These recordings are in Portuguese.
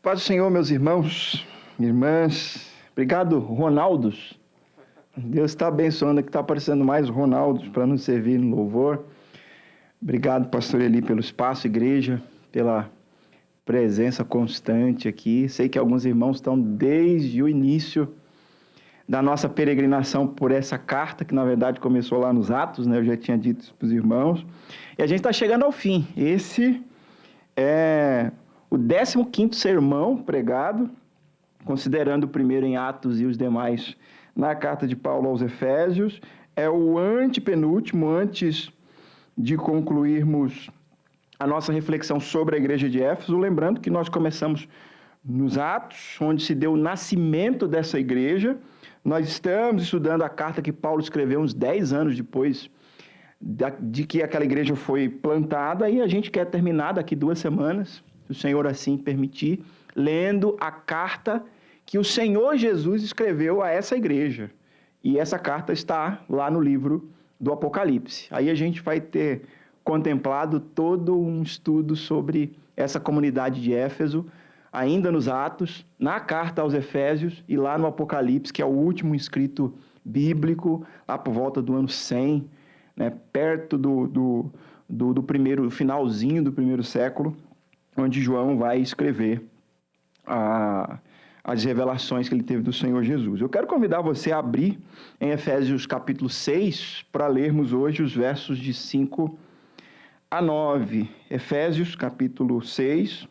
Paz do Senhor, meus irmãos, irmãs. Obrigado, Ronaldos. Deus está abençoando aqui, está aparecendo mais Ronaldos para nos servir no louvor. Obrigado, pastor Eli, pelo espaço, igreja, pela presença constante aqui. Sei que alguns irmãos estão desde o início da nossa peregrinação por essa carta, que na verdade começou lá nos Atos, né? Eu já tinha dito isso para os irmãos. E a gente está chegando ao fim. Esse é o 15º sermão pregado, considerando o primeiro em Atos e os demais na carta de Paulo aos Efésios. É o antepenúltimo, antes de concluirmos a nossa reflexão sobre a igreja de Éfeso. Lembrando que nós começamos nos Atos, onde se deu o nascimento dessa igreja. Nós estamos estudando a carta que Paulo escreveu uns 10 anos depois de que aquela igreja foi plantada, e a gente quer terminar daqui 2 semanas, se o Senhor assim permitir, lendo a carta que o Senhor Jesus escreveu a essa igreja. E essa carta está lá no livro do Apocalipse. Aí a gente vai ter contemplado todo um estudo sobre essa comunidade de Éfeso, ainda nos Atos, na carta aos Efésios e lá no Apocalipse, que é o último escrito bíblico, lá por volta do ano 100, né, perto do primeiro, finalzinho do primeiro século, onde João vai escrever as revelações que ele teve do Senhor Jesus. Eu quero convidar você a abrir em Efésios capítulo 6, para lermos hoje os versos de 5 a 9. Efésios capítulo 6,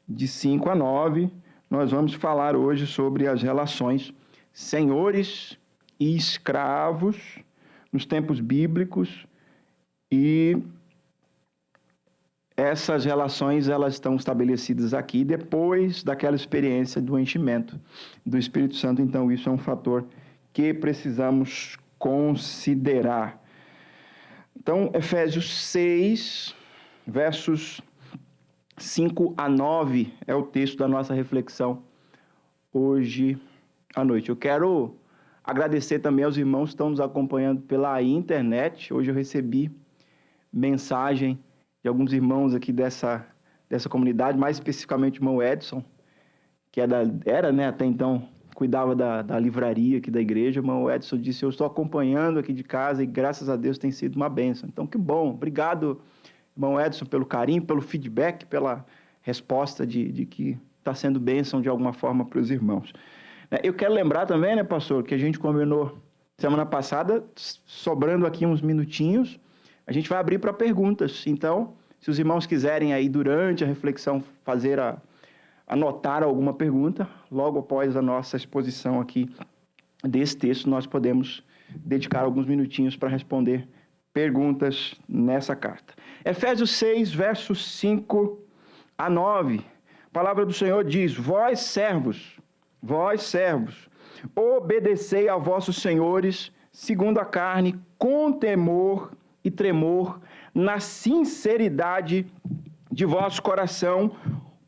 de 5 a 9, nós vamos falar hoje sobre as relações senhores e escravos nos tempos bíblicos, e essas relações elas estão estabelecidas aqui depois daquela experiência do enchimento do Espírito Santo. Então isso é um fator que precisamos considerar. Então, Efésios 6, versos 5 a 9 é o texto da nossa reflexão hoje à noite. Eu quero agradecer também aos irmãos que estão nos acompanhando pela internet. Hoje eu recebi mensagem de alguns irmãos aqui dessa comunidade, mais especificamente o irmão Edson, que era, né, até então, cuidava da livraria aqui da igreja. O irmão Edson disse: eu estou acompanhando aqui de casa e graças a Deus tem sido uma bênção. Então, que bom. Obrigado, irmão Edson, pelo carinho, pelo feedback, pela resposta de que está sendo bênção de alguma forma para os irmãos. Eu quero lembrar também, né, pastor, que a gente combinou semana passada, sobrando aqui uns minutinhos, a gente vai abrir para perguntas. Então, se os irmãos quiserem aí durante a reflexão anotar alguma pergunta, logo após a nossa exposição aqui desse texto, nós podemos dedicar alguns minutinhos para responder perguntas nessa carta. Efésios 6, versos 5 a 9. A palavra do Senhor diz: vós servos, obedecei a vossos senhores segundo a carne, com temor e tremor, na sinceridade de vosso coração,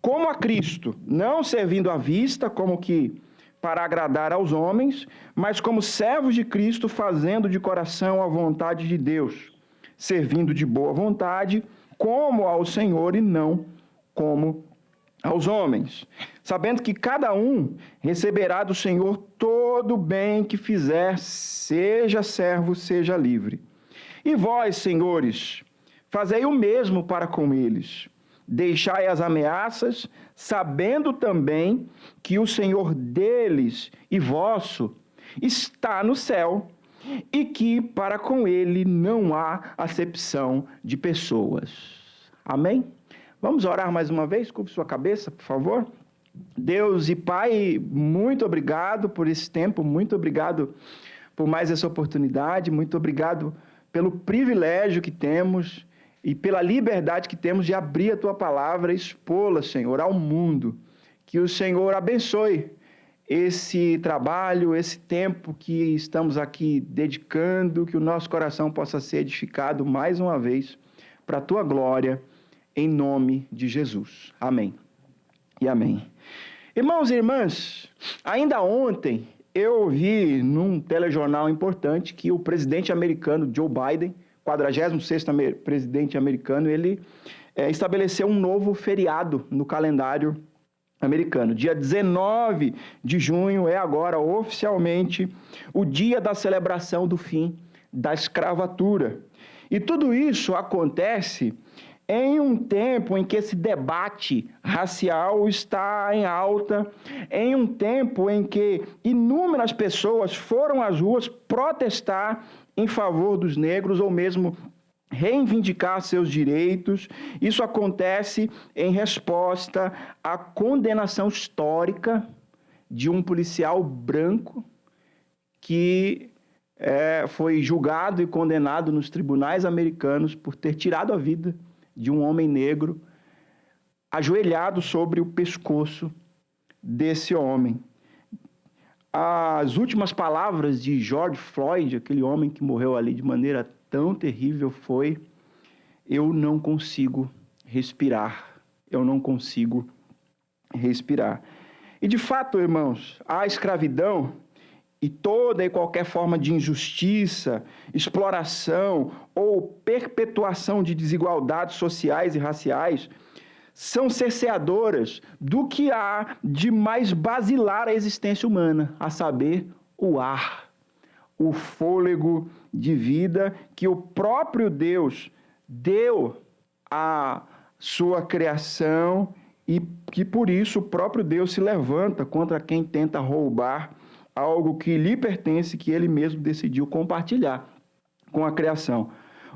como a Cristo, não servindo à vista, como que para agradar aos homens, mas como servos de Cristo, fazendo de coração a vontade de Deus, servindo de boa vontade, como ao Senhor e não como aos homens, sabendo que cada um receberá do Senhor todo o bem que fizer, seja servo, seja livre. E vós, senhores, fazei o mesmo para com eles. Deixai as ameaças, sabendo também que o Senhor deles e vosso está no céu, e que para com ele não há acepção de pessoas. Amém? Vamos orar mais uma vez? Curve sua cabeça, por favor. Deus e Pai, muito obrigado por esse tempo, muito obrigado por mais essa oportunidade, muito obrigado pelo privilégio que temos e pela liberdade que temos de abrir a Tua palavra e expô-la, Senhor, ao mundo. Que o Senhor abençoe esse trabalho, esse tempo que estamos aqui dedicando, que o nosso coração possa ser edificado mais uma vez para a Tua glória, em nome de Jesus. Amém e amém. Irmãos e irmãs, ainda ontem eu ouvi num telejornal importante que o presidente americano Joe Biden, 46º presidente americano, ele estabeleceu um novo feriado no calendário americano. Dia 19 de junho é agora oficialmente o dia da celebração do fim da escravatura. E tudo isso acontece em um tempo em que esse debate racial está em alta, em um tempo em que inúmeras pessoas foram às ruas protestar em favor dos negros ou mesmo reivindicar seus direitos. Isso acontece em resposta à condenação histórica de um policial branco que foi julgado e condenado nos tribunais americanos por ter tirado a vida de um homem negro ajoelhado sobre o pescoço desse homem. As últimas palavras de George Floyd, aquele homem que morreu ali de maneira tão terrível, foi: eu não consigo respirar, eu não consigo respirar. E de fato, irmãos, a escravidão e toda e qualquer forma de injustiça, exploração ou perpetuação de desigualdades sociais e raciais são cerceadoras do que há de mais basilar à existência humana, a saber, o ar, o fôlego de vida que o próprio Deus deu à sua criação e que por isso o próprio Deus se levanta contra quem tenta roubar algo que lhe pertence, que ele mesmo decidiu compartilhar com a criação.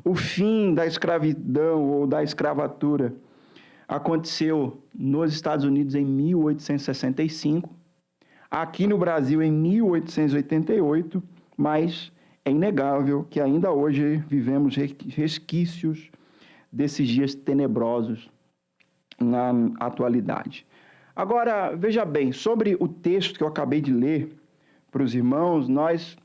O fim da escravidão ou da escravatura aconteceu nos Estados Unidos em 1865, aqui no Brasil em 1888, mas é inegável que ainda hoje vivemos resquícios desses dias tenebrosos na atualidade. Agora, veja bem, sobre o texto que eu acabei de ler para os irmãos, nós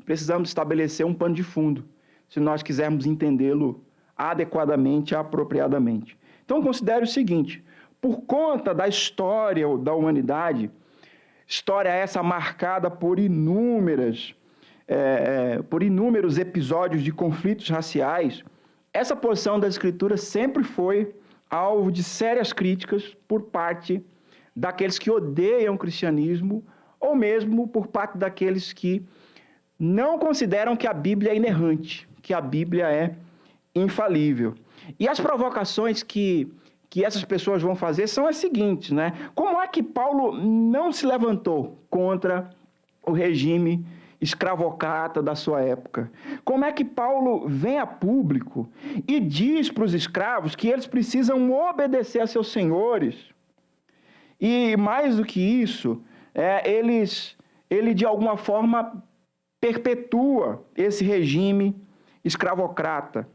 precisamos estabelecer um pano de fundo, se nós quisermos entendê-lo adequadamente, apropriadamente. Então, considere o seguinte: por conta da história da humanidade, história essa marcada por inúmeros episódios de conflitos raciais, essa porção das Escrituras sempre foi alvo de sérias críticas por parte daqueles que odeiam o cristianismo, ou mesmo por parte daqueles que não consideram que a Bíblia é inerrante, que a Bíblia é infalível. E as provocações que essas pessoas vão fazer são as seguintes, né? Como é que Paulo não se levantou contra o regime escravocrata da sua época? Como é que Paulo vem a público e diz para os escravos que eles precisam obedecer a seus senhores? E mais do que isso, ele de alguma forma perpetua esse regime escravocrata.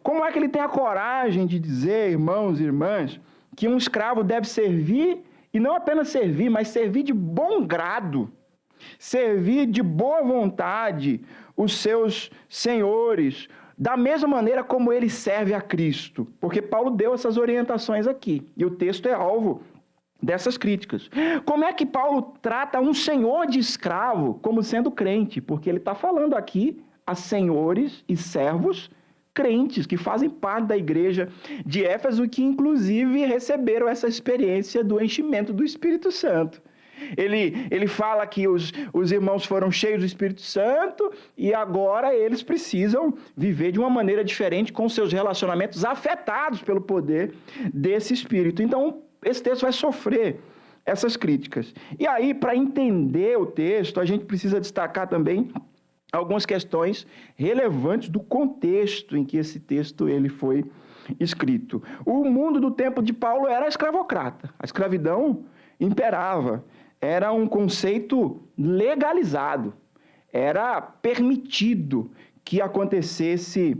Como é que ele tem a coragem de dizer, irmãos e irmãs, que um escravo deve servir, e não apenas servir, mas servir de bom grado, servir de boa vontade os seus senhores, da mesma maneira como ele serve a Cristo? Porque Paulo deu essas orientações aqui, e o texto é alvo dessas críticas. Como é que Paulo trata um senhor de escravo como sendo crente? Porque ele está falando aqui a senhores e servos crentes que fazem parte da igreja de Éfeso, que inclusive receberam essa experiência do enchimento do Espírito Santo. Ele fala que os irmãos foram cheios do Espírito Santo e agora eles precisam viver de uma maneira diferente com seus relacionamentos afetados pelo poder desse Espírito. Então, esse texto vai sofrer essas críticas. E aí, para entender o texto, a gente precisa destacar também algumas questões relevantes do contexto em que esse texto ele foi escrito. O mundo do tempo de Paulo era escravocrata. A escravidão imperava. Era um conceito legalizado. Era permitido que acontecesse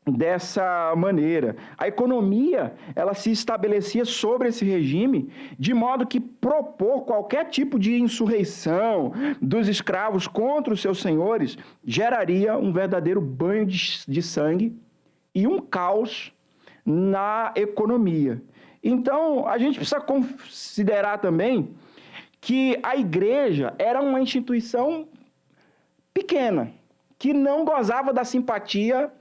dessa maneira. A economia, ela se estabelecia sobre esse regime, de modo que propor qualquer tipo de insurreição dos escravos contra os seus senhores geraria um verdadeiro banho de sangue e um caos na economia. Então, a gente precisa considerar também que a igreja era uma instituição pequena, que não gozava da simpatia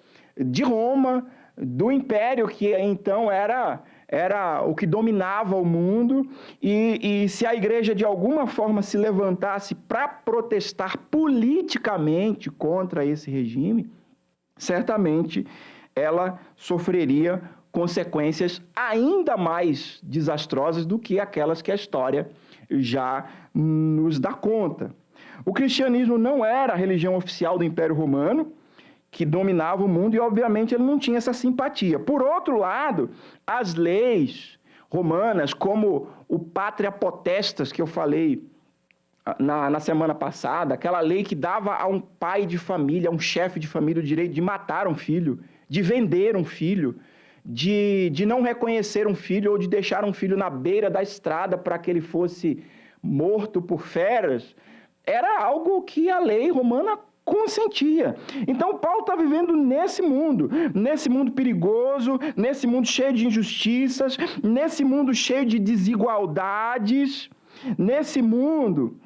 de Roma, do império, que então era era o que dominava o mundo, e se a igreja de alguma forma se levantasse para protestar politicamente contra esse regime, certamente ela sofreria consequências ainda mais desastrosas do que aquelas que a história já nos dá conta. O cristianismo não era a religião oficial do Império Romano, que dominava o mundo, e obviamente ele não tinha essa simpatia. Por outro lado, as leis romanas, como o pátria potestas que eu falei na semana passada, aquela lei que dava a um pai de família, a um chefe de família, o direito de matar um filho, de vender um filho, de não reconhecer um filho ou de deixar um filho na beira da estrada para que ele fosse morto por feras, era algo que a lei romana consentia. Então Paulo está vivendo nesse mundo perigoso, nesse mundo cheio de injustiças, nesse mundo cheio de desigualdades, nesse mundo,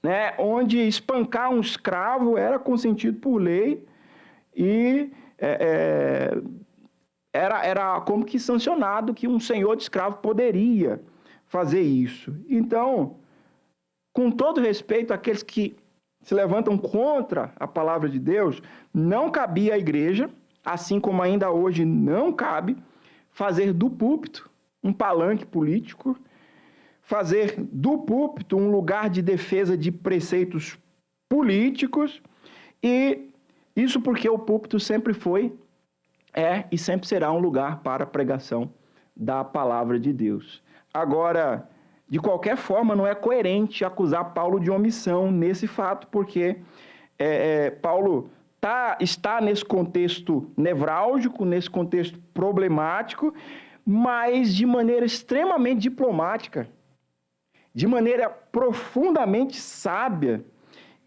né, onde espancar um escravo era consentido por lei e era como que sancionado que um senhor de escravo poderia fazer isso. Então, com todo respeito àqueles que se levantam contra a palavra de Deus, não cabia à igreja, assim como ainda hoje não cabe, fazer do púlpito um palanque político, fazer do púlpito um lugar de defesa de preceitos políticos, e isso porque o púlpito sempre foi, e sempre será um lugar para a pregação da palavra de Deus. Agora, de qualquer forma, não é coerente acusar Paulo de omissão nesse fato, porque Paulo está nesse contexto nevrálgico, nesse contexto problemático, mas de maneira extremamente diplomática, de maneira profundamente sábia,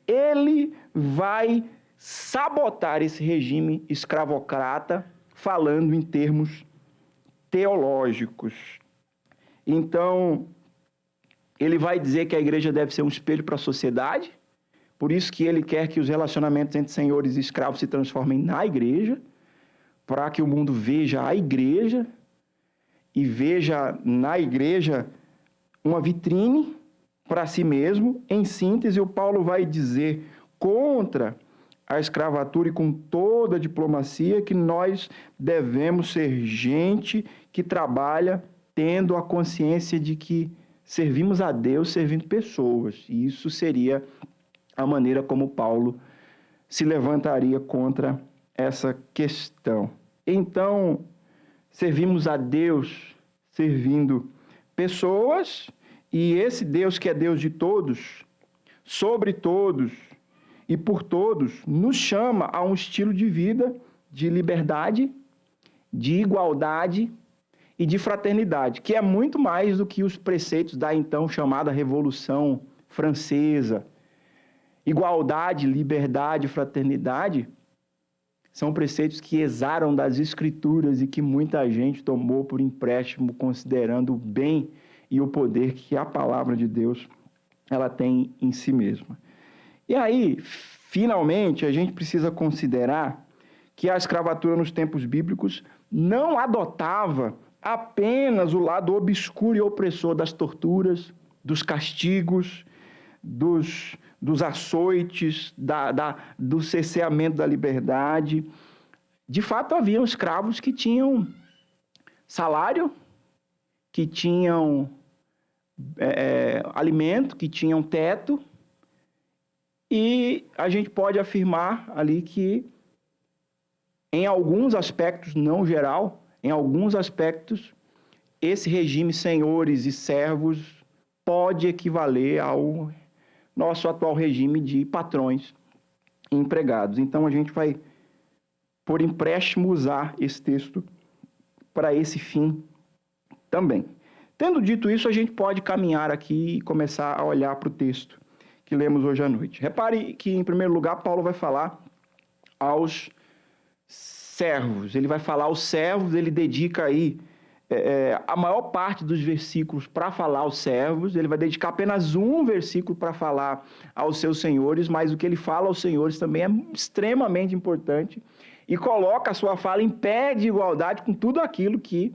ele vai sabotar esse regime escravocrata, falando em termos teológicos. Então, ele vai dizer que a igreja deve ser um espelho para a sociedade, por isso que ele quer que os relacionamentos entre senhores e escravos se transformem na igreja, para que o mundo veja a igreja e veja na igreja uma vitrine para si mesmo. Em síntese, o Paulo vai dizer contra a escravatura e com toda a diplomacia que nós devemos ser gente que trabalha tendo a consciência de que servimos a Deus servindo pessoas. E isso seria a maneira como Paulo se levantaria contra essa questão. Então, servimos a Deus servindo pessoas, e esse Deus que é Deus de todos, sobre todos e por todos, nos chama a um estilo de vida de liberdade, de igualdade e de fraternidade, que é muito mais do que os preceitos da então chamada Revolução Francesa. Igualdade, liberdade, fraternidade são preceitos que exaram das Escrituras e que muita gente tomou por empréstimo, considerando o bem e o poder que a palavra de Deus ela tem em si mesma. E aí, finalmente, a gente precisa considerar que a escravatura nos tempos bíblicos não adotava apenas o lado obscuro e opressor das torturas, dos castigos, dos açoites, do cerceamento da liberdade. De fato, haviam escravos que tinham salário, que tinham alimento, que tinham teto, e a gente pode afirmar ali que, em alguns aspectos, não geral, em alguns aspectos, esse regime senhores e servos pode equivaler ao nosso atual regime de patrões e empregados. Então, a gente vai, por empréstimo, usar esse texto para esse fim também. Tendo dito isso, a gente pode caminhar aqui e começar a olhar para o texto que lemos hoje à noite. Repare que, em primeiro lugar, Paulo vai falar aos servos. Ele vai falar aos servos, ele dedica aí a maior parte dos versículos para falar aos servos. Ele vai dedicar apenas um versículo para falar aos seus senhores, mas o que ele fala aos senhores também é extremamente importante e coloca a sua fala em pé de igualdade com tudo aquilo que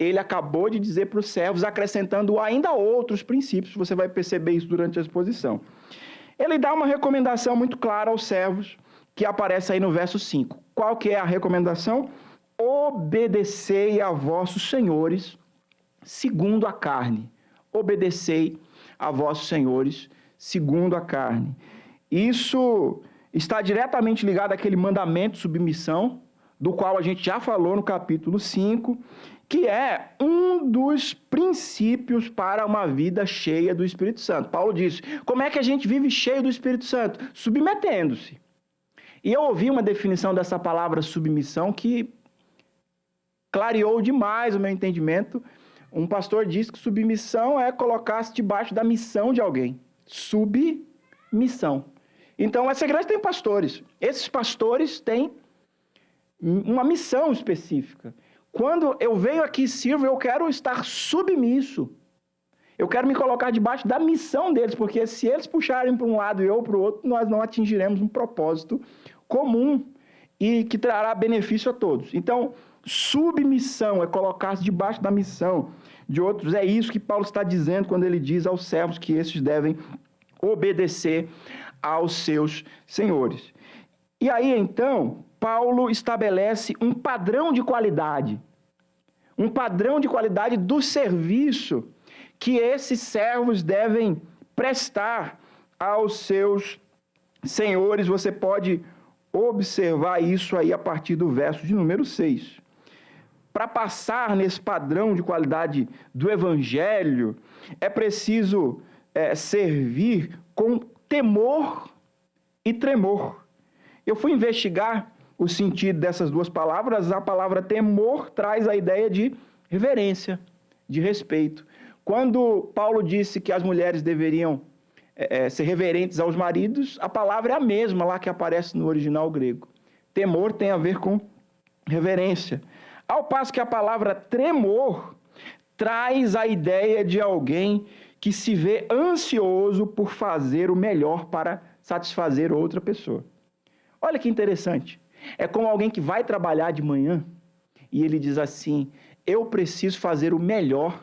ele acabou de dizer para os servos, acrescentando ainda outros princípios, você vai perceber isso durante a exposição. Ele dá uma recomendação muito clara aos servos, que aparece aí no verso 5. Qual que é a recomendação? Obedecei a vossos senhores segundo a carne. Obedecei a vossos senhores segundo a carne. Isso está diretamente ligado àquele mandamento de submissão, do qual a gente já falou no capítulo 5, que é um dos princípios para uma vida cheia do Espírito Santo. Paulo disse, como é que a gente vive cheio do Espírito Santo? Submetendo-se. E eu ouvi uma definição dessa palavra submissão que clareou demais o meu entendimento. Um pastor disse que submissão é colocar-se debaixo da missão de alguém. Submissão. Então, essa igreja tem pastores. Esses pastores têm uma missão específica. Quando eu venho aqui e sirvo, eu quero estar submisso. Eu quero me colocar debaixo da missão deles, porque se eles puxarem para um lado e eu para o outro, nós não atingiremos um propósito comum e que trará benefício a todos. Então, submissão é colocar-se debaixo da missão de outros. É isso que Paulo está dizendo quando ele diz aos servos que esses devem obedecer aos seus senhores. E aí, então, Paulo estabelece um padrão de qualidade. Um padrão de qualidade do serviço que esses servos devem prestar aos seus senhores. Você pode observar isso aí a partir do verso de número 6. Para passar nesse padrão de qualidade do Evangelho, é preciso servir com temor e tremor. Eu fui investigar o sentido dessas duas palavras. A palavra temor traz a ideia de reverência, de respeito. Quando Paulo disse que as mulheres deveriam ser reverentes aos maridos, a palavra é a mesma lá que aparece no original grego. Temor tem a ver com reverência. Ao passo que a palavra tremor traz a ideia de alguém que se vê ansioso por fazer o melhor para satisfazer outra pessoa. Olha que interessante. É como alguém que vai trabalhar de manhã e ele diz assim, eu preciso fazer o melhor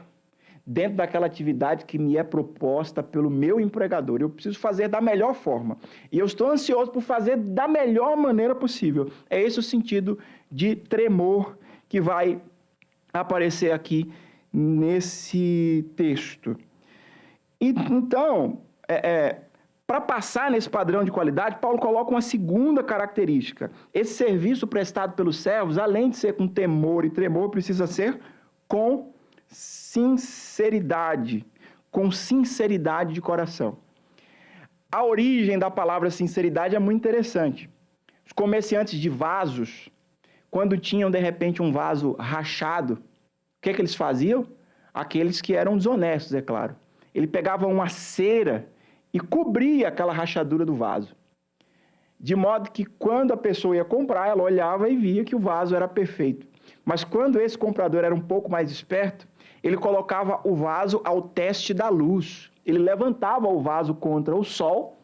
dentro daquela atividade que me é proposta pelo meu empregador. Eu preciso fazer da melhor forma. E eu estou ansioso por fazer da melhor maneira possível. É esse o sentido de tremor que vai aparecer aqui nesse texto. E, então, para passar nesse padrão de qualidade, Paulo coloca uma segunda característica. Esse serviço prestado pelos servos, além de ser com temor e tremor, precisa ser com sinceridade de coração. A origem da palavra sinceridade é muito interessante. Os comerciantes de vasos, quando tinham de repente um vaso rachado, o que eles faziam? Aqueles que eram desonestos, é claro. Ele pegava uma cera e cobria aquela rachadura do vaso. De modo que quando a pessoa ia comprar, ela olhava e via que o vaso era perfeito. Mas quando esse comprador era um pouco mais esperto, ele colocava o vaso ao teste da luz. Ele levantava o vaso contra o sol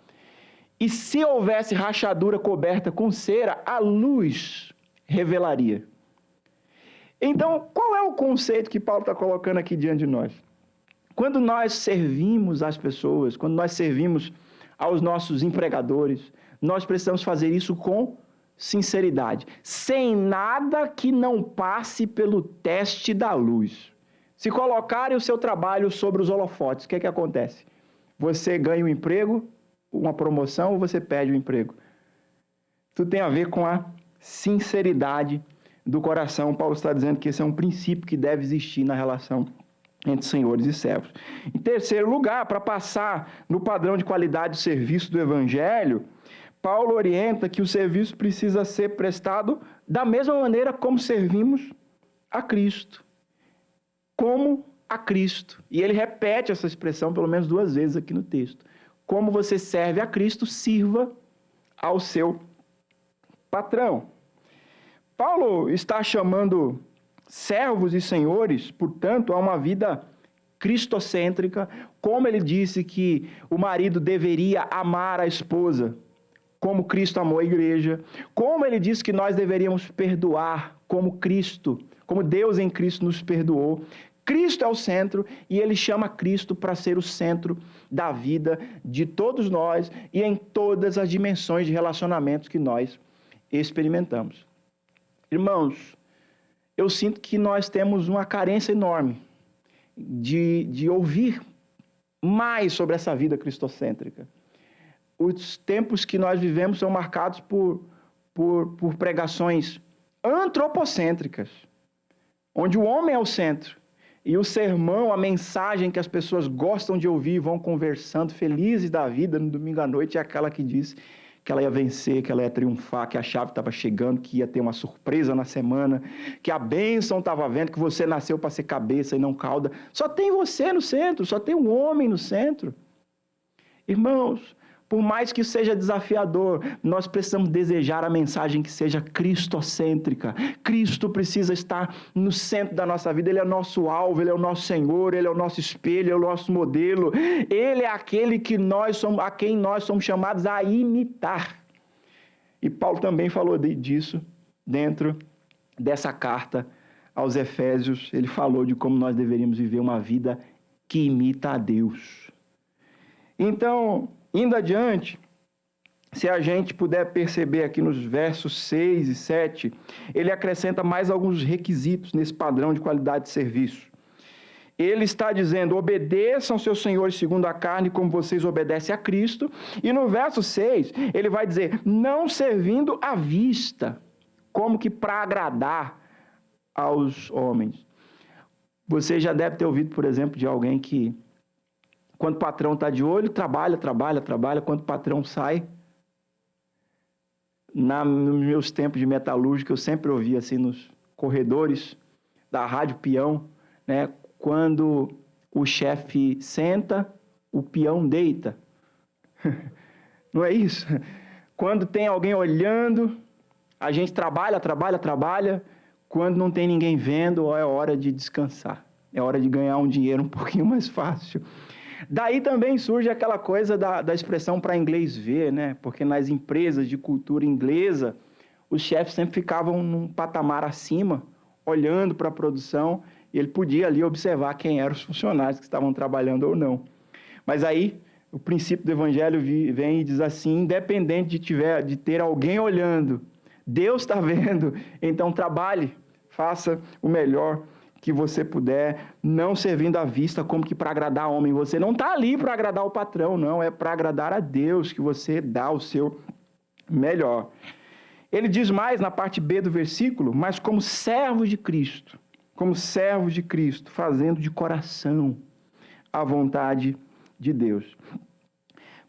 e se houvesse rachadura coberta com cera, a luz revelaria. Então, qual é o conceito que Paulo está colocando aqui diante de nós? Quando nós servimos as pessoas, quando nós servimos aos nossos empregadores, nós precisamos fazer isso com sinceridade, sem nada que não passe pelo teste da luz. Se colocarem o seu trabalho sobre os holofotes, o que acontece? Você ganha um emprego, uma promoção, ou você perde o emprego? Tudo tem a ver com a sinceridade do coração. Paulo está dizendo que esse é um princípio que deve existir na relação entre senhores e servos. Em terceiro lugar, para passar no padrão de qualidade de serviço do Evangelho, Paulo orienta que o serviço precisa ser prestado da mesma maneira como servimos a Cristo. Como a Cristo. E ele repete essa expressão pelo menos 2 vezes aqui no texto. Como você serve a Cristo, sirva ao seu patrão. Paulo está chamando servos e senhores, portanto, a uma vida cristocêntrica, como ele disse que o marido deveria amar a esposa, como Cristo amou a igreja, como ele disse que nós deveríamos perdoar, como Cristo como Deus em Cristo nos perdoou. Cristo é o centro e ele chama Cristo para ser o centro da vida de todos nós e em todas as dimensões de relacionamentos que nós experimentamos. Irmãos, eu sinto que nós temos uma carência enorme de ouvir mais sobre essa vida cristocêntrica. Os tempos que nós vivemos são marcados por pregações antropocêntricas, onde o homem é o centro. E o sermão, a mensagem que as pessoas gostam de ouvir, vão conversando, felizes da vida, no domingo à noite, é aquela que diz que ela ia vencer, que ela ia triunfar, que a chave estava chegando, que ia ter uma surpresa na semana, que a bênção estava vendo, que você nasceu para ser cabeça e não cauda. Só tem você no centro, só tem um homem no centro. Irmãos, por mais que seja desafiador, nós precisamos desejar a mensagem que seja cristocêntrica. Cristo precisa estar no centro da nossa vida. Ele é o nosso alvo, Ele é o nosso Senhor, Ele é o nosso espelho, Ele é o nosso modelo. Ele é aquele a quem nós somos chamados a imitar. E Paulo também falou disso dentro dessa carta aos Efésios. Ele falou de como nós deveríamos viver uma vida que imita a Deus. Então, indo adiante, se a gente puder perceber aqui nos versos 6 e 7, ele acrescenta mais alguns requisitos nesse padrão de qualidade de serviço. Ele está dizendo, obedeçam seus senhores segundo a carne, como vocês obedecem a Cristo. E no verso 6, ele vai dizer, não servindo à vista, como que para agradar aos homens. Você já deve ter ouvido, por exemplo, de alguém que, quando o patrão está de olho, trabalha. Quando o patrão sai, nos meus tempos de metalúrgica, eu sempre ouvia assim nos corredores da Rádio Peão, né? Quando o chefe senta, o peão deita. Não é isso? Quando tem alguém olhando, a gente trabalha. Quando não tem ninguém vendo, é hora de descansar. É hora de ganhar um dinheiro um pouquinho mais fácil. Daí também surge aquela coisa da expressão para inglês ver, né? Porque nas empresas de cultura inglesa, os chefes sempre ficavam num patamar acima, olhando para a produção, e ele podia ali observar quem eram os funcionários que estavam trabalhando ou não. Mas aí, o princípio do evangelho vem e diz assim, independente de ter alguém olhando, Deus está vendo, então trabalhe, faça o melhor que você puder, não servindo à vista como que para agradar homem. Você não está ali para agradar o patrão, não. É para agradar a Deus que você dá o seu melhor. Ele diz mais na parte B do versículo, mas como servos de Cristo, fazendo de coração a vontade de Deus.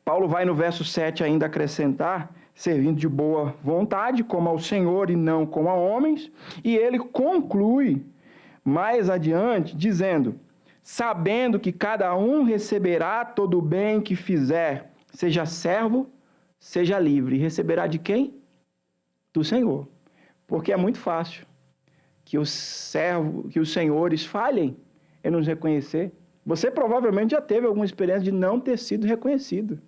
Paulo vai no verso 7 ainda acrescentar, servindo de boa vontade, como ao Senhor e não como a homens, e ele conclui mais adiante, dizendo, sabendo que cada um receberá todo o bem que fizer, seja servo, seja livre. E receberá de quem? Do Senhor. Porque é muito fácil que os senhores falhem em nos reconhecer. Você provavelmente já teve alguma experiência de não ter sido reconhecido.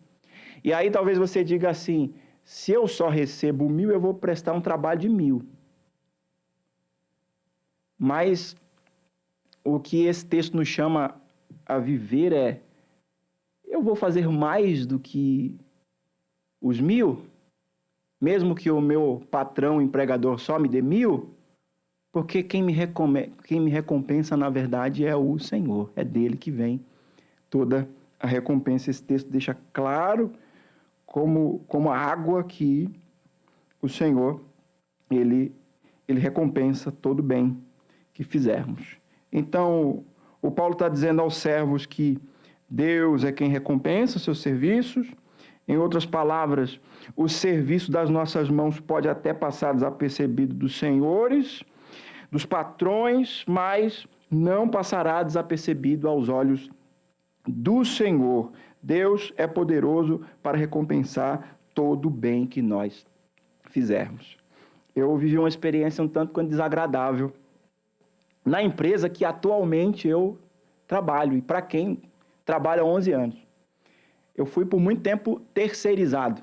E aí talvez você diga assim, se eu só recebo 1.000, eu vou prestar um trabalho de 1.000. Mas o que esse texto nos chama a viver é, eu vou fazer mais do que os 1.000, mesmo que o meu patrão, empregador, só me dê 1.000, porque quem me recompensa, na verdade, é o Senhor, é dele que vem toda a recompensa. Esse texto deixa claro como a água que o Senhor, ele recompensa todo o bem que fizermos. Então, o Paulo está dizendo aos servos que Deus é quem recompensa seus serviços. Em outras palavras, o serviço das nossas mãos pode até passar desapercebido dos senhores, dos patrões, mas não passará desapercebido aos olhos do Senhor. Deus é poderoso para recompensar todo o bem que nós fizermos. Eu vivi uma experiência um tanto quanto desagradável na empresa que atualmente eu trabalho, e para quem trabalha há 11 anos. Eu fui por muito tempo terceirizado,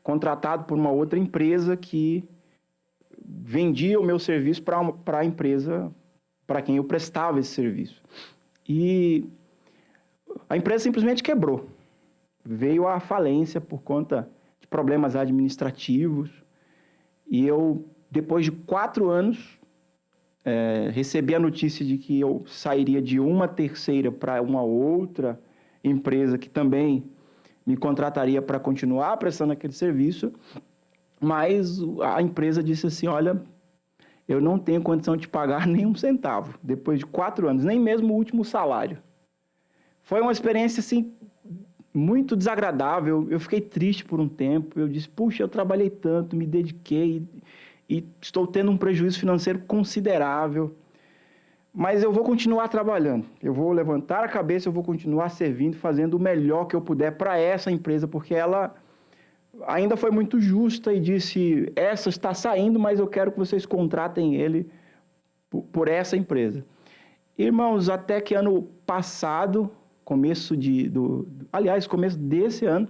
contratado por uma outra empresa que vendia o meu serviço para a empresa para quem eu prestava esse serviço. E a empresa simplesmente quebrou. Veio à falência por conta de problemas administrativos. E eu, depois de 4 anos, recebi a notícia de que eu sairia de uma terceira para uma outra empresa que também me contrataria para continuar prestando aquele serviço, mas a empresa disse assim, olha, eu não tenho condição de pagar nem um centavo, depois de 4 anos, nem mesmo o último salário. Foi uma experiência, assim, muito desagradável, eu fiquei triste por um tempo, eu disse, puxa, eu trabalhei tanto, me dediquei e estou tendo um prejuízo financeiro considerável, mas eu vou continuar trabalhando, eu vou levantar a cabeça, eu vou continuar servindo, fazendo o melhor que eu puder para essa empresa, porque ela ainda foi muito justa e disse, essa está saindo, mas eu quero que vocês contratem ele por essa empresa. Irmãos, até que ano passado, começo desse ano,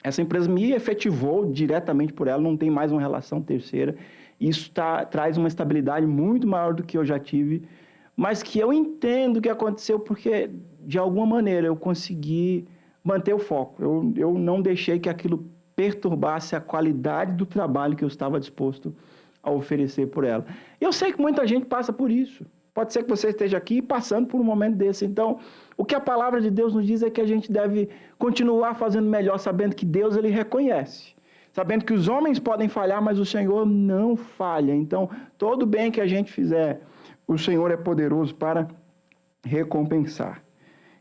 essa empresa me efetivou diretamente por ela, não tem mais uma relação terceira. Isso traz uma estabilidade muito maior do que eu já tive, mas que eu entendo que aconteceu porque, de alguma maneira, eu consegui manter o foco. Eu não deixei que aquilo perturbasse a qualidade do trabalho que eu estava disposto a oferecer por ela. Eu sei que muita gente passa por isso. Pode ser que você esteja aqui passando por um momento desse. Então, o que a palavra de Deus nos diz é que a gente deve continuar fazendo melhor, sabendo que Deus, ele reconhece. Sabendo que os homens podem falhar, mas o Senhor não falha. Então, todo bem que a gente fizer, o Senhor é poderoso para recompensar.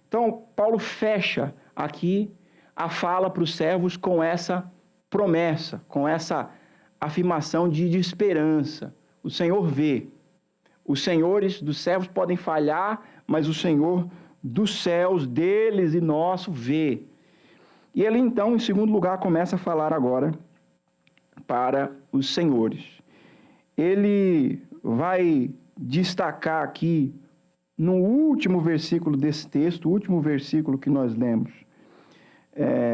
Então, Paulo fecha aqui a fala para os servos com essa promessa, com essa afirmação de esperança. O Senhor vê. Os senhores dos servos podem falhar, mas o Senhor dos céus, deles e nosso, vê. E ele então, em segundo lugar, começa a falar agora para os senhores. Ele vai destacar aqui, no último versículo desse texto, o último versículo que nós lemos,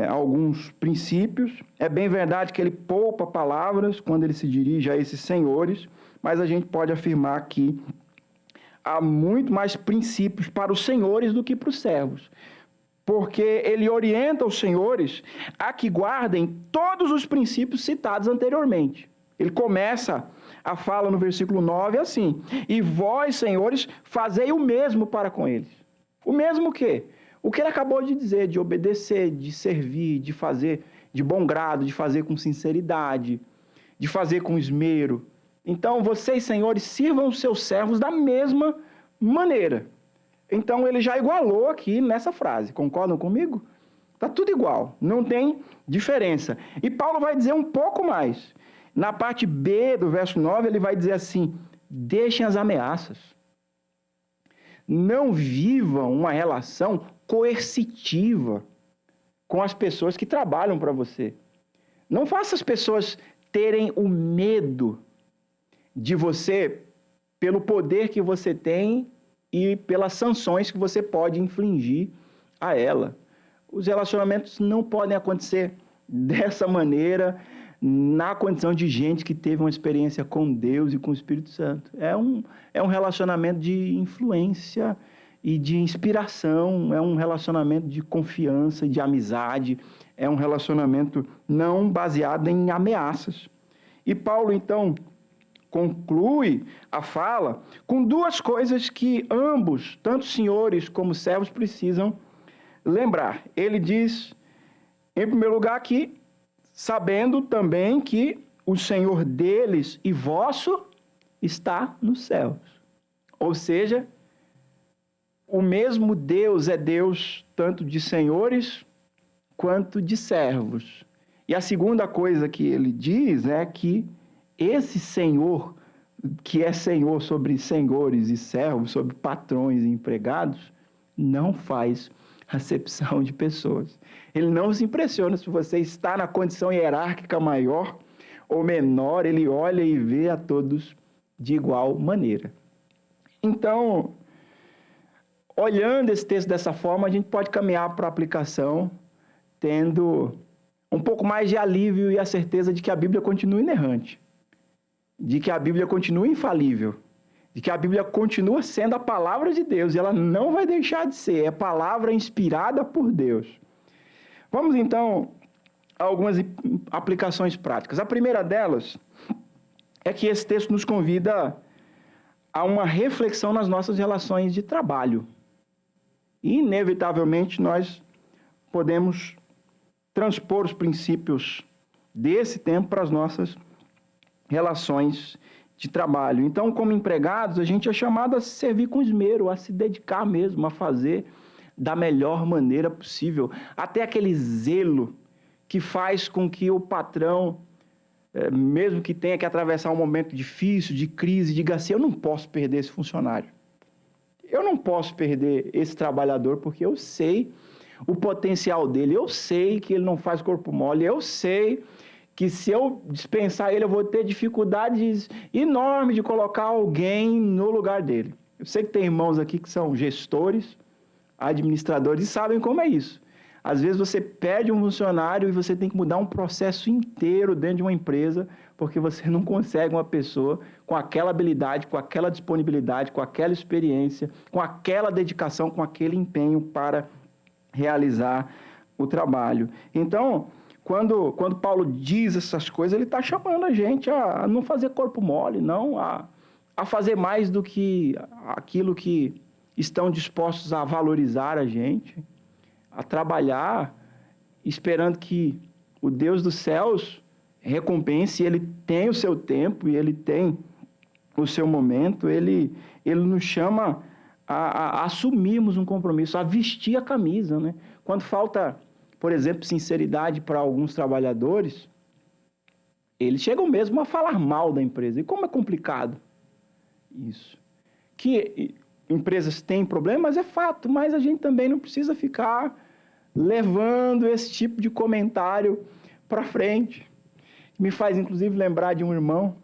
alguns princípios. É bem verdade que ele poupa palavras quando ele se dirige a esses senhores, mas a gente pode afirmar que há muito mais princípios para os senhores do que para os servos. Porque ele orienta os senhores a que guardem todos os princípios citados anteriormente. Ele começa a fala no versículo 9 assim, e vós, senhores, fazei o mesmo para com eles. O mesmo o quê? O que ele acabou de dizer, de obedecer, de servir, de fazer de bom grado, de fazer com sinceridade, de fazer com esmero. Então, vocês, senhores, sirvam os seus servos da mesma maneira. Então, ele já igualou aqui nessa frase. Concordam comigo? Está tudo igual, não tem diferença. E Paulo vai dizer um pouco mais. Na parte B do verso 9, ele vai dizer assim, deixem as ameaças. Não vivam uma relação coercitiva com as pessoas que trabalham para você. Não faça as pessoas terem o medo de você pelo poder que você tem e pelas sanções que você pode infligir a ela. Os relacionamentos não podem acontecer dessa maneira na condição de gente que teve uma experiência com Deus e com o Espírito Santo. É um relacionamento de influência e de inspiração, é um relacionamento de confiança e de amizade, é um relacionamento não baseado em ameaças. E Paulo, então, conclui a fala com 2 coisas que ambos, tanto senhores como servos, precisam lembrar. Ele diz, em primeiro lugar, que sabendo também que o Senhor deles e vosso está nos céus. Ou seja, o mesmo Deus é Deus tanto de senhores quanto de servos. E a segunda coisa que ele diz é que esse Senhor, que é Senhor sobre senhores e servos, sobre patrões e empregados, não faz acepção de pessoas. Ele não se impressiona se você está na condição hierárquica maior ou menor, ele olha e vê a todos de igual maneira. Então, olhando esse texto dessa forma, a gente pode caminhar para a aplicação, tendo um pouco mais de alívio e a certeza de que a Bíblia continua inerrante. de que a Bíblia continua infalível, de que a Bíblia continua sendo a palavra de Deus, e ela não vai deixar de ser, é palavra inspirada por Deus. Vamos então a algumas aplicações práticas. A primeira delas é que esse texto nos convida a uma reflexão nas nossas relações de trabalho. E, inevitavelmente, nós podemos transpor os princípios desse tempo para as nossas relações de trabalho. Então, como empregados, a gente é chamado a servir com esmero, a se dedicar mesmo, a fazer da melhor maneira possível, até aquele zelo que faz com que o patrão, mesmo que tenha que atravessar um momento difícil, de crise, diga assim: eu não posso perder esse funcionário, eu não posso perder esse trabalhador, porque eu sei o potencial dele, eu sei que ele não faz corpo mole, eu sei que se eu dispensar ele, eu vou ter dificuldades enormes de colocar alguém no lugar dele. Eu sei que tem irmãos aqui que são gestores, administradores, e sabem como é isso. Às vezes você perde um funcionário e você tem que mudar um processo inteiro dentro de uma empresa, porque você não consegue uma pessoa com aquela habilidade, com aquela disponibilidade, com aquela experiência, com aquela dedicação, com aquele empenho para realizar o trabalho. Então, quando Paulo diz essas coisas, ele está chamando a gente a não fazer corpo mole, não, a fazer mais do que aquilo que estão dispostos a valorizar a gente, a trabalhar, esperando que o Deus dos céus recompense. Ele tem o seu tempo e ele tem o seu momento. Ele nos chama a assumirmos um compromisso, a vestir a camisa, né? Quando falta, por exemplo, sinceridade para alguns trabalhadores, eles chegam mesmo a falar mal da empresa. E como é complicado isso. Que empresas têm problemas, é fato, mas a gente também não precisa ficar levando esse tipo de comentário para frente. Me faz, inclusive, lembrar de um irmão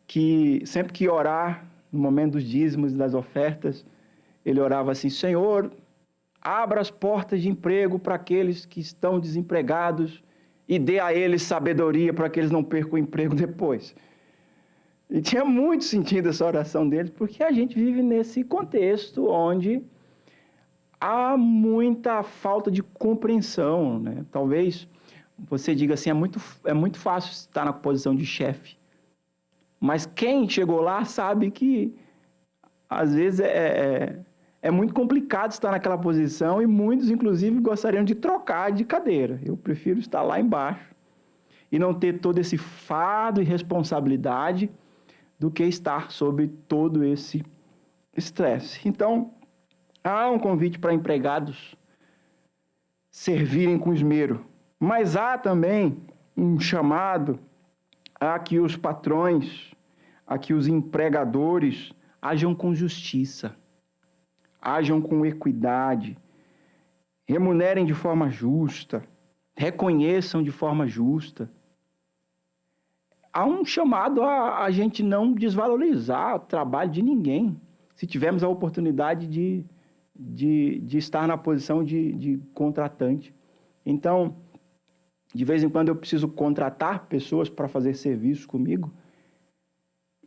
que, sempre que orar, no momento dos dízimos e das ofertas, ele orava assim: Senhor, abra as portas de emprego para aqueles que estão desempregados e dê a eles sabedoria para que eles não percam o emprego depois. E tinha muito sentido essa oração deles, porque a gente vive nesse contexto onde há muita falta de compreensão, né? Talvez você diga assim: é muito fácil estar na posição de chefe. Mas quem chegou lá sabe que, às vezes, é muito complicado estar naquela posição, e muitos, inclusive, gostariam de trocar de cadeira. Eu prefiro estar lá embaixo e não ter todo esse fardo e responsabilidade do que estar sob todo esse estresse. Então, há um convite para empregados servirem com esmero, mas há também um chamado a que os patrões, a que os empregadores ajam com justiça, ajam com equidade, remunerem de forma justa, reconheçam de forma justa. Há um chamado a gente não desvalorizar o trabalho de ninguém, se tivermos a oportunidade de estar na posição de contratante. Então, de vez em quando eu preciso contratar pessoas para fazer serviço comigo,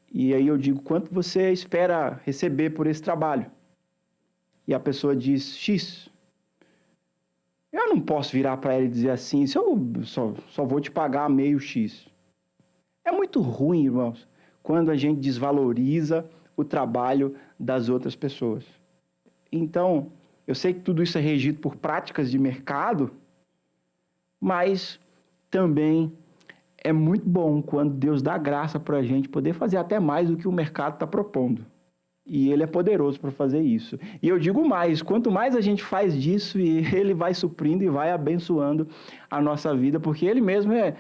e aí eu digo: quanto você espera receber por esse trabalho? E a pessoa diz X. Eu não posso virar para ela e dizer assim: se eu só vou te pagar meio X. É muito ruim, irmãos, quando a gente desvaloriza o trabalho das outras pessoas. Então, eu sei que tudo isso é regido por práticas de mercado, mas também é muito bom quando Deus dá graça para a gente poder fazer até mais do que o mercado está propondo. E Ele é poderoso para fazer isso. E eu digo mais: quanto mais a gente faz disso, Ele vai suprindo e vai abençoando a nossa vida, porque Ele mesmo é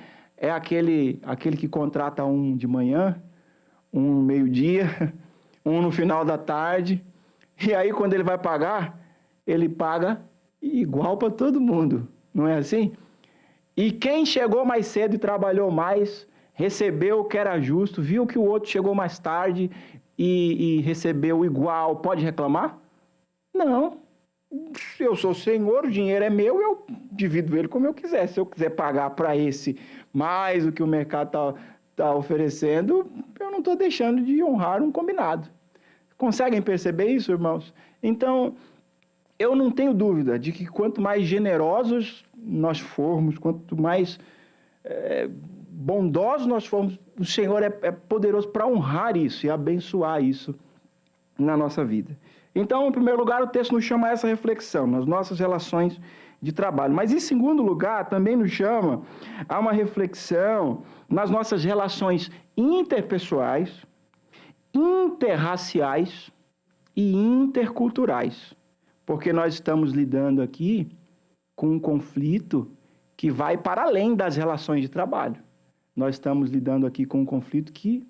aquele que contrata um de manhã, um no meio-dia, um no final da tarde, e aí quando Ele vai pagar, Ele paga igual para todo mundo, não é assim? E quem chegou mais cedo e trabalhou mais, recebeu o que era justo, viu que o outro chegou mais tarde e recebeu igual, pode reclamar? Não. Eu sou o Senhor, o dinheiro é meu, eu divido ele como eu quiser. Se eu quiser pagar para esse mais do que o mercado está oferecendo, eu não estou deixando de honrar um combinado. Conseguem perceber isso, irmãos? Então, eu não tenho dúvida de que quanto mais generosos nós formos, quanto mais bondosos nós formos, o Senhor é poderoso para honrar isso e abençoar isso na nossa vida. Então, em primeiro lugar, o texto nos chama a essa reflexão nas nossas relações de trabalho. Mas, em segundo lugar, também nos chama a uma reflexão nas nossas relações interpessoais, interraciais e interculturais. Porque nós estamos lidando aqui com um conflito que vai para além das relações de trabalho. Nós estamos lidando aqui com um conflito que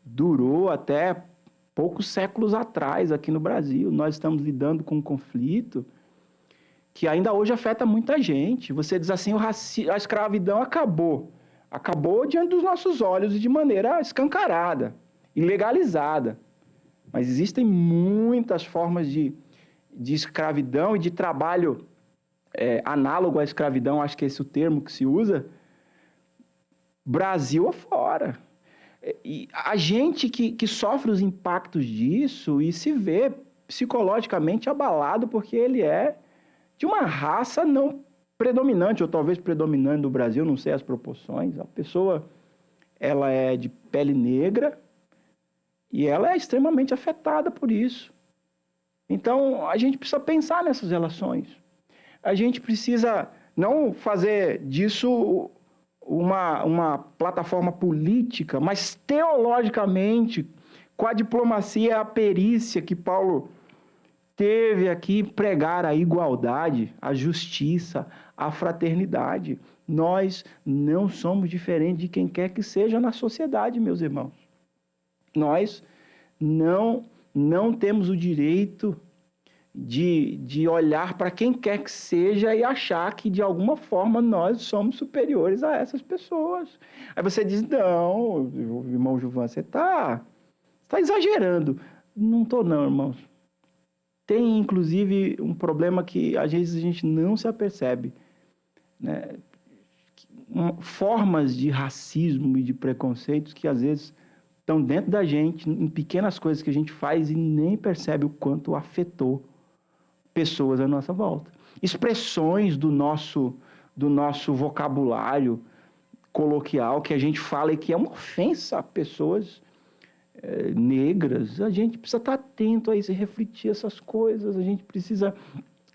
durou até poucos séculos atrás aqui no Brasil. Nós estamos lidando com um conflito que ainda hoje afeta muita gente. Você diz assim, a escravidão acabou. Acabou diante dos nossos olhos e de maneira escancarada, ilegalizada. Mas existem muitas formas de escravidão e de trabalho análogo à escravidão, acho que esse é o termo que se usa, Brasil afora. E a gente que sofre os impactos disso e se vê psicologicamente abalado porque ele é de uma raça não predominante, ou talvez predominante do Brasil, não sei as proporções. A pessoa, ela é de pele negra e ela é extremamente afetada por isso. Então, a gente precisa pensar nessas relações. A gente precisa não fazer disso uma plataforma política, mas teologicamente, com a diplomacia e a perícia que Paulo teve aqui, pregar a igualdade, a justiça, a fraternidade. Nós não somos diferentes de quem quer que seja na sociedade, meus irmãos. Nós não temos o direito de olhar para quem quer que seja e achar que, de alguma forma, nós somos superiores a essas pessoas. Aí você diz, não, irmão Juvan, você está exagerando. Não estou não, irmãos. Tem, inclusive, um problema que, às vezes, a gente não se apercebe, né? Formas de racismo e de preconceitos que, às vezes, estão dentro da gente, em pequenas coisas que a gente faz e nem percebe o quanto afetou pessoas à nossa volta. Expressões do nosso vocabulário coloquial que a gente fala e que é uma ofensa a pessoas negras. A gente precisa estar atento a isso e refletir essas coisas. A gente precisa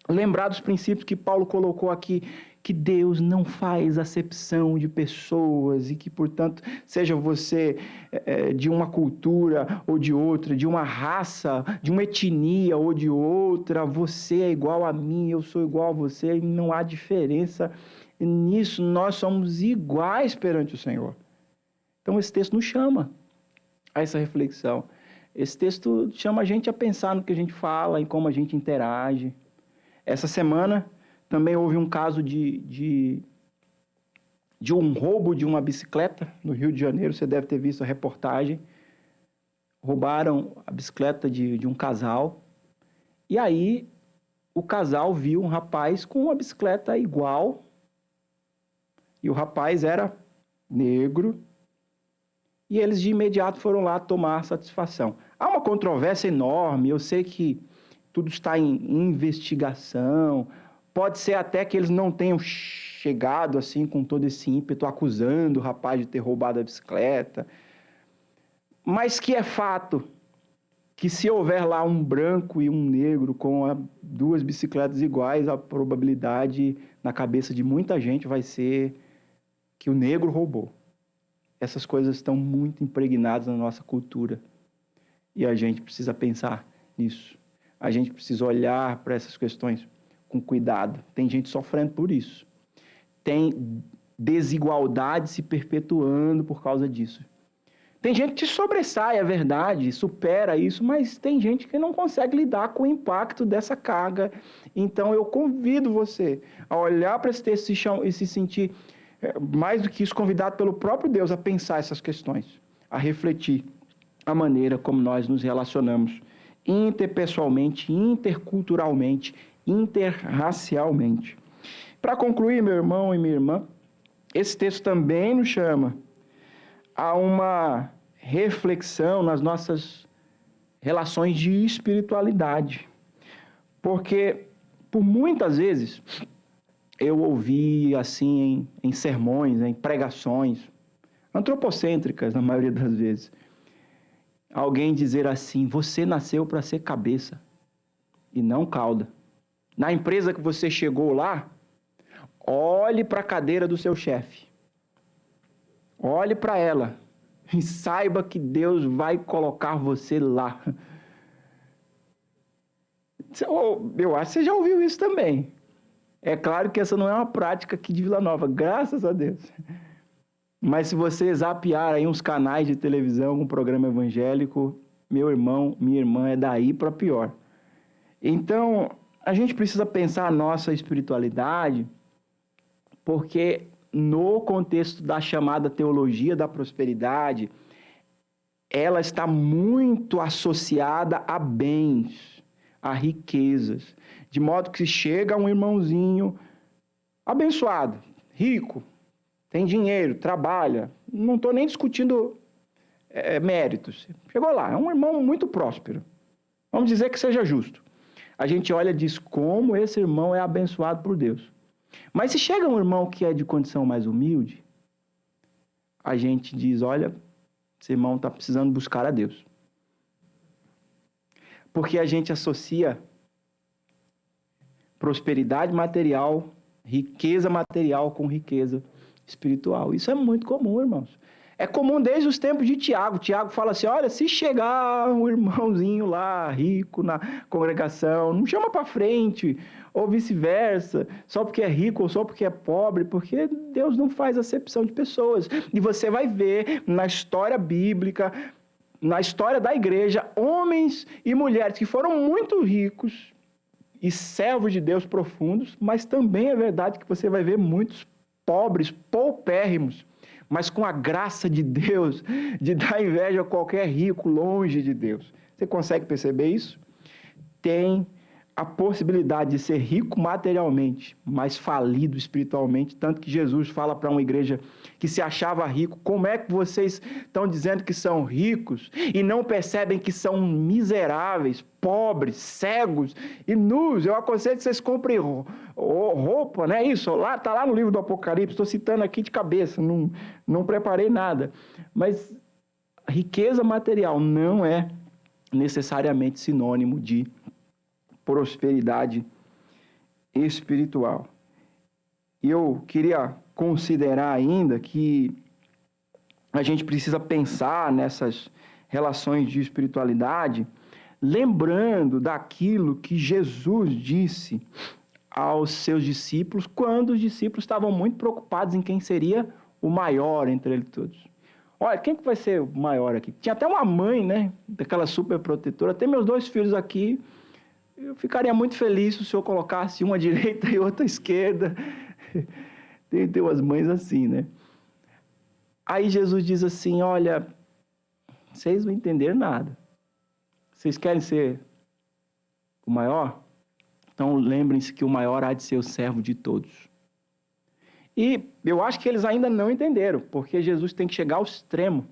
lembrar dos princípios que Paulo colocou aqui, que Deus não faz acepção de pessoas e que, portanto, seja você de uma cultura ou de outra, de uma raça, de uma etnia ou de outra, você é igual a mim, eu sou igual a você, e não há diferença nisso, nós somos iguais perante o Senhor. Então, esse texto nos chama a essa reflexão. Esse texto chama a gente a pensar no que a gente fala, em como a gente interage. Essa semana também houve um caso de um roubo de uma bicicleta no Rio de Janeiro. Você deve ter visto a reportagem. Roubaram a bicicleta de um casal. E aí o casal viu um rapaz com uma bicicleta igual. E o rapaz era negro. E eles de imediato foram lá tomar satisfação. Há uma controvérsia enorme. Eu sei que tudo está em investigação. Pode ser até que eles não tenham chegado assim com todo esse ímpeto acusando o rapaz de ter roubado a bicicleta. Mas que é fato que se houver lá um branco e um negro com duas bicicletas iguais, a probabilidade na cabeça de muita gente vai ser que o negro roubou. Essas coisas estão muito impregnadas na nossa cultura e a gente precisa pensar nisso. A gente precisa olhar para essas questões com cuidado. Tem gente sofrendo por isso. Tem desigualdade se perpetuando por causa disso. Tem gente que sobressai, é verdade, supera isso, mas tem gente que não consegue lidar com o impacto dessa carga. Então, eu convido você a olhar para esse texto e se sentir, mais do que isso, convidado pelo próprio Deus a pensar essas questões, a refletir a maneira como nós nos relacionamos interpessoalmente, interculturalmente, interracialmente. Para concluir, meu irmão e minha irmã, esse texto também nos chama a uma reflexão nas nossas relações de espiritualidade. Porque, por muitas vezes, eu ouvi assim em sermões, em pregações, antropocêntricas na maioria das vezes, alguém dizer assim: você nasceu para ser cabeça e não cauda. Na empresa que você chegou lá, olhe para a cadeira do seu chefe. Olhe para ela e saiba que Deus vai colocar você lá. Eu acho que você já ouviu isso também. É claro que essa não é uma prática aqui de Vila Nova, graças a Deus. Mas se você zapear aí uns canais de televisão, um programa evangélico, meu irmão, minha irmã, é daí para pior. Então, a gente precisa pensar a nossa espiritualidade, porque no contexto da chamada teologia da prosperidade, ela está muito associada a bens, a riquezas. De modo que chega um irmãozinho abençoado, rico, tem dinheiro, trabalha, não estou nem discutindo méritos. Chegou lá, é um irmão muito próspero. Vamos dizer que seja justo. A gente olha e diz como esse irmão é abençoado por Deus. Mas se chega um irmão que é de condição mais humilde, a gente diz, olha, esse irmão está precisando buscar a Deus. Porque a gente associa prosperidade material, riqueza material com riqueza espiritual. Isso é muito comum, irmãos. É comum desde os tempos de Tiago. Tiago fala assim, olha, se chegar um irmãozinho lá, rico na congregação, não chama para frente, ou vice-versa, só porque é rico ou só porque é pobre, porque Deus não faz acepção de pessoas. E você vai ver na história bíblica, na história da igreja, homens e mulheres que foram muito ricos e servos de Deus profundos, mas também é verdade que você vai ver muitos pobres, paupérrimos, mas com a graça de Deus, de dar inveja a qualquer rico longe de Deus. Você consegue perceber isso? Tem a possibilidade de ser rico materialmente, mas falido espiritualmente, tanto que Jesus fala para uma igreja que se achava rico, como é que vocês estão dizendo que são ricos e não percebem que são miseráveis, pobres, cegos e nus? Eu aconselho que vocês comprem roupa, né? Isso, está lá no livro do Apocalipse, estou citando aqui de cabeça, não preparei nada. Mas riqueza material não é necessariamente sinônimo de prosperidade espiritual. E eu queria considerar ainda que a gente precisa pensar nessas relações de espiritualidade, lembrando daquilo que Jesus disse aos seus discípulos, quando os discípulos estavam muito preocupados em quem seria o maior entre eles todos. Olha, quem que vai ser o maior aqui? Tinha até uma mãe, né, daquela super protetora, tem meus 2 filhos aqui, eu ficaria muito feliz se o senhor colocasse uma à direita e outra à esquerda. Tem umas mães assim, né? Aí Jesus diz assim, olha, vocês não entenderam nada. Vocês querem ser o maior? Então lembrem-se que o maior há de ser o servo de todos. E eu acho que eles ainda não entenderam, porque Jesus tem que chegar ao extremo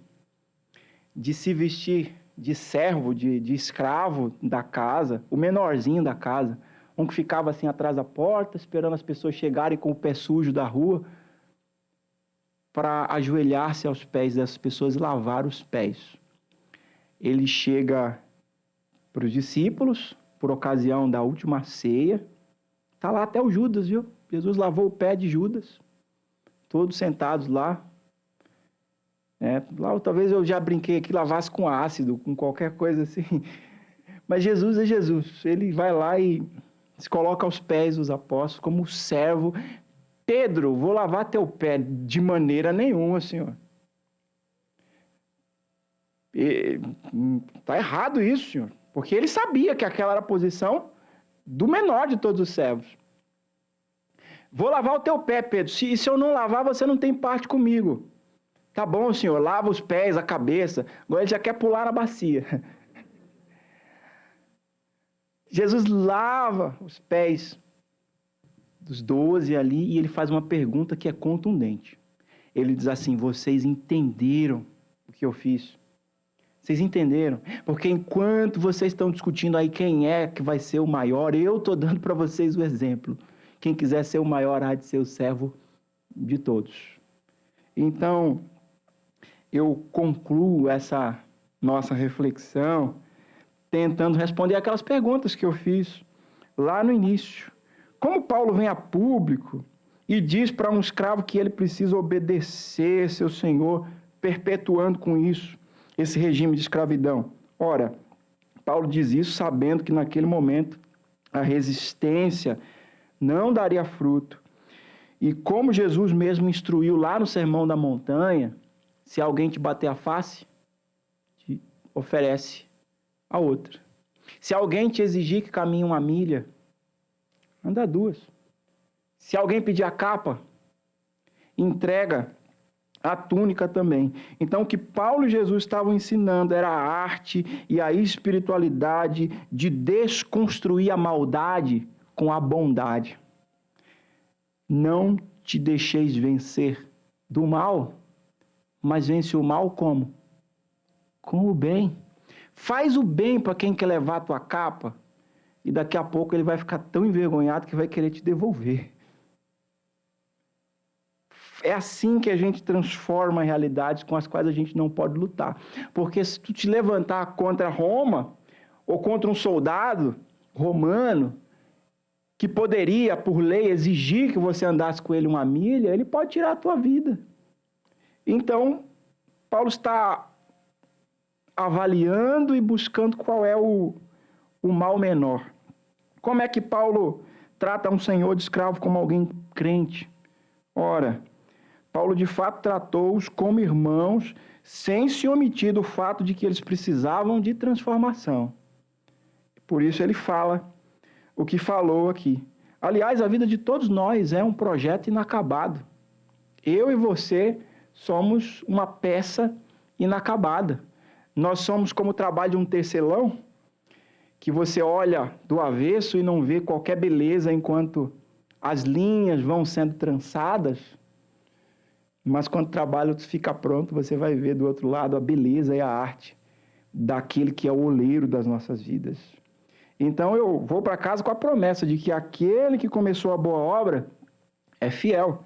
de se vestir de servo, de escravo da casa, o menorzinho da casa, um que ficava assim atrás da porta, esperando as pessoas chegarem com o pé sujo da rua, para ajoelhar-se aos pés dessas pessoas e lavar os pés. Ele chega para os discípulos, por ocasião da última ceia, está lá até o Judas, viu? Jesus lavou o pé de Judas, todos sentados lá. Lá talvez eu já brinquei aqui, lavasse com ácido, com qualquer coisa assim. Mas Jesus é Jesus. Ele vai lá e se coloca aos pés dos apóstolos como servo. Pedro, vou lavar teu pé. De maneira nenhuma, Senhor. Está errado isso, Senhor. Porque ele sabia que aquela era a posição do menor de todos os servos. Vou lavar o teu pé, Pedro. Se eu não lavar, você não tem parte comigo. Tá bom, Senhor, lava os pés, a cabeça. Agora ele já quer pular na bacia. Jesus lava os pés dos 12 ali e ele faz uma pergunta que é contundente. Ele diz assim, vocês entenderam que eu fiz. Vocês entenderam? Porque enquanto vocês estão discutindo aí quem é que vai ser o maior, eu estou dando para vocês o exemplo. Quem quiser ser o maior há de ser o servo de todos. Então, eu concluo essa nossa reflexão tentando responder aquelas perguntas que eu fiz lá no início. Como Paulo vem a público e diz para um escravo que ele precisa obedecer seu senhor, perpetuando com isso esse regime de escravidão? Ora, Paulo diz isso sabendo que naquele momento a resistência não daria fruto. E como Jesus mesmo instruiu lá no Sermão da Montanha, se alguém te bater a face, te oferece a outra. Se alguém te exigir que caminhe 1 milha, anda 2. Se alguém pedir a capa, entrega a túnica também. Então, o que Paulo e Jesus estavam ensinando era a arte e a espiritualidade de desconstruir a maldade com a bondade. Não te deixeis vencer do mal, mas vence o mal como? Com o bem. Faz o bem para quem quer levar a tua capa e daqui a pouco ele vai ficar tão envergonhado que vai querer te devolver. É assim que a gente transforma realidades com as quais a gente não pode lutar. Porque se tu te levantar contra Roma, ou contra um soldado romano, que poderia, por lei, exigir que você andasse com ele 1 milha, ele pode tirar a tua vida. Então, Paulo está avaliando e buscando qual é o mal menor. Como é que Paulo trata um senhor de escravo como alguém crente? Ora, Paulo de fato tratou-os como irmãos, sem se omitir do fato de que eles precisavam de transformação. Por isso ele fala o que falou aqui. Aliás, a vida de todos nós é um projeto inacabado. Eu e você somos uma peça inacabada. Nós somos como o trabalho de um tecelão, que você olha do avesso e não vê qualquer beleza enquanto as linhas vão sendo trançadas, mas quando o trabalho fica pronto, você vai ver do outro lado a beleza e a arte daquele que é o oleiro das nossas vidas. Então eu vou para casa com a promessa de que aquele que começou a boa obra é fiel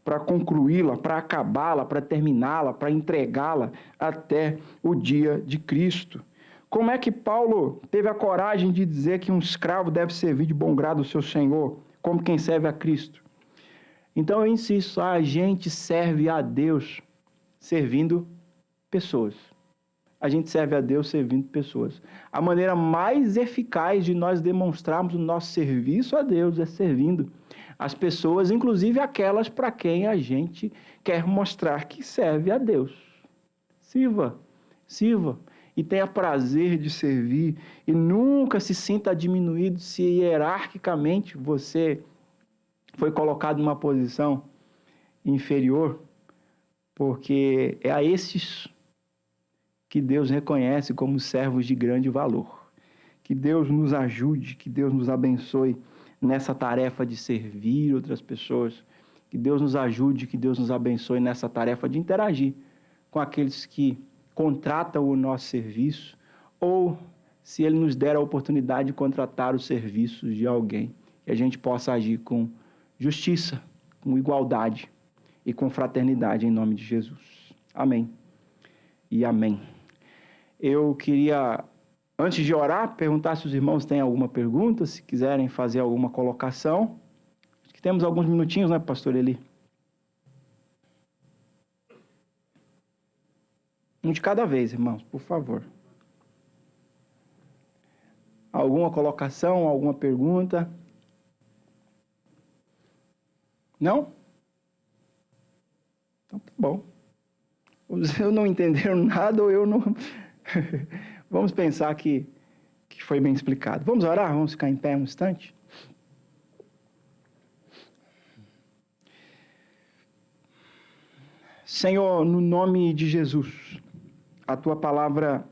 para concluí-la, para acabá-la, para terminá-la, para entregá-la até o dia de Cristo. Como é que Paulo teve a coragem de dizer que um escravo deve servir de bom grado ao seu senhor, como quem serve a Cristo? Então eu insisto, a gente serve a Deus servindo pessoas. A gente serve a Deus servindo pessoas. A maneira mais eficaz de nós demonstrarmos o nosso serviço a Deus é servindo as pessoas, inclusive aquelas para quem a gente quer mostrar que serve a Deus. Sirva e tenha prazer de servir e nunca se sinta diminuído se hierarquicamente você foi colocado numa posição inferior, porque é a esses que Deus reconhece como servos de grande valor. Que Deus nos ajude, que Deus nos abençoe nessa tarefa de servir outras pessoas. Que Deus nos ajude, que Deus nos abençoe nessa tarefa de interagir com aqueles que contratam o nosso serviço, ou se Ele nos der a oportunidade de contratar os serviços de alguém, que a gente possa agir com justiça, com igualdade e com fraternidade em nome de Jesus. Amém e amém. Eu queria, antes de orar, perguntar se os irmãos têm alguma pergunta, se quiserem fazer alguma colocação. Acho que temos alguns minutinhos, né, pastor Eli? Um de cada vez, irmãos, por favor. Alguma colocação, alguma pergunta? Não? Então tá bom. Eu não entenderam nada ou eu não... Vamos pensar que foi bem explicado. Vamos orar? Vamos ficar em pé um instante? Senhor, no nome de Jesus, a Tua palavra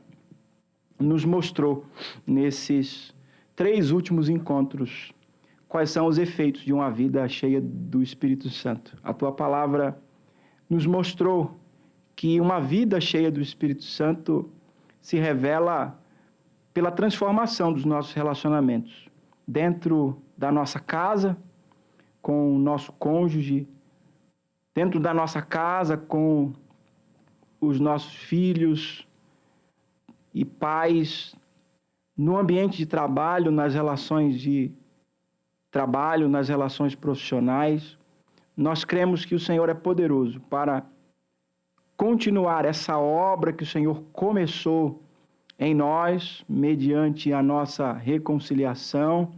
nos mostrou nesses 3 últimos encontros quais são os efeitos de uma vida cheia do Espírito Santo. A Tua palavra nos mostrou que uma vida cheia do Espírito Santo se revela pela transformação dos nossos relacionamentos, dentro da nossa casa, com o nosso cônjuge, dentro da nossa casa, com os nossos filhos e pais, no ambiente de trabalho, nas relações de trabalho, nas relações profissionais. Nós cremos que o Senhor é poderoso para continuar essa obra que o Senhor começou em nós, mediante a nossa reconciliação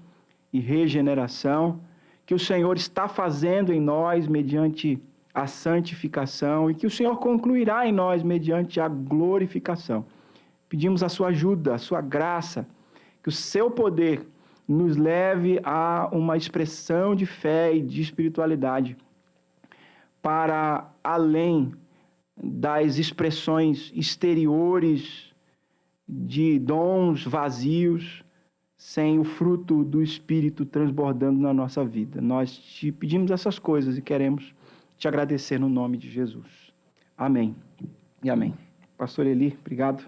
e regeneração, que o Senhor está fazendo em nós mediante a santificação e que o Senhor concluirá em nós mediante a glorificação. Pedimos a sua ajuda, a sua graça, que o seu poder nos leve a uma expressão de fé e de espiritualidade para além das expressões exteriores de dons vazios, sem o fruto do Espírito transbordando na nossa vida. Nós te pedimos essas coisas e queremos te agradecer no nome de Jesus. Amém e amém. Pastor Eli, obrigado.